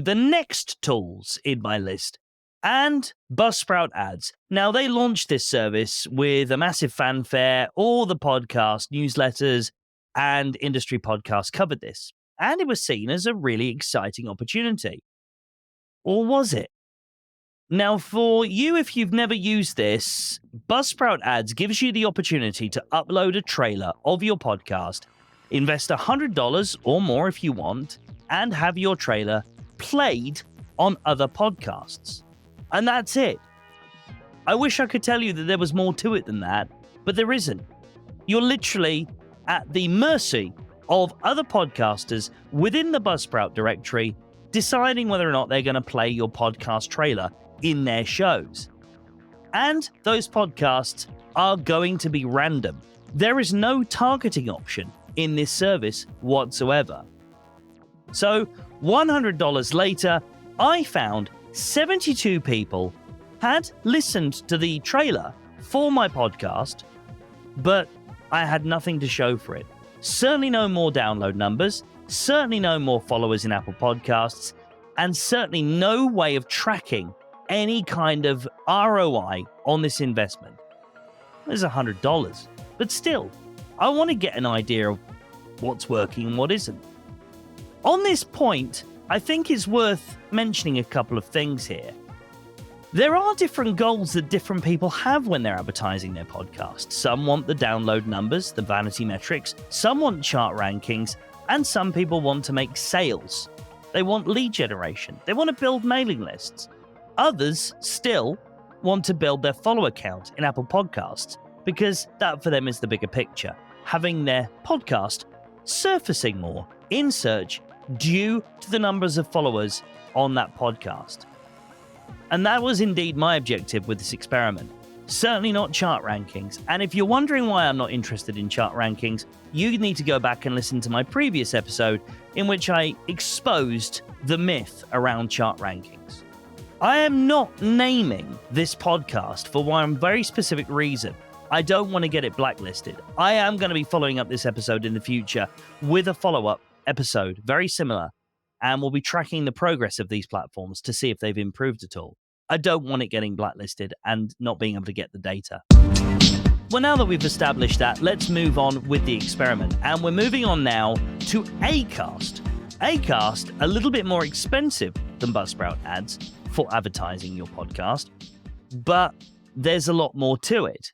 the next tools in my list, and Buzzsprout Ads. Now, they launched this service with a massive fanfare. All the podcast newsletters and industry podcasts covered this, and it was seen as a really exciting opportunity. Or was it? Now, for you, if you've never used this, Buzzsprout Ads gives you the opportunity to upload a trailer of your podcast, invest $100 or more if you want, and have your trailer played on other podcasts. And that's it. I wish I could tell you that there was more to it than that, but there isn't. You're literally at the mercy of other podcasters within the Buzzsprout directory deciding whether or not they're going to play your podcast trailer in their shows. And those podcasts are going to be random. There is no targeting option in this service whatsoever. So $100 later, I found 72 people had listened to the trailer for my podcast, but I had nothing to show for it. Certainly no more download numbers, certainly no more followers in Apple Podcasts, and certainly no way of tracking any kind of ROI on this investment. There's $100, but still, I want to get an idea of what's working and what isn't. On this point, I think it's worth mentioning a couple of things here. There are different goals that different people have when they're advertising their podcast. Some want the download numbers, the vanity metrics, some want chart rankings, and some people want to make sales. They want lead generation. They want to build mailing lists. Others still want to build their follower count in Apple Podcasts because that for them is the bigger picture, having their podcast surfacing more in search due to the numbers of followers on that podcast. And that was indeed my objective with this experiment. Certainly not chart rankings. And if you're wondering why I'm not interested in chart rankings, you need to go back and listen to my previous episode in which I exposed the myth around chart rankings. I am not naming this podcast for one very specific reason. I don't want to get it blacklisted. I am going to be following up this episode in the future with a follow-up episode, very similar, and we'll be tracking the progress of these platforms to see if they've improved at all. I don't want it getting blacklisted and not being able to get the data. Well, now that we've established that, let's move on with the experiment. And we're moving on now to Acast. Acast, a little bit more expensive than Buzzsprout Ads for advertising your podcast, but there's a lot more to it.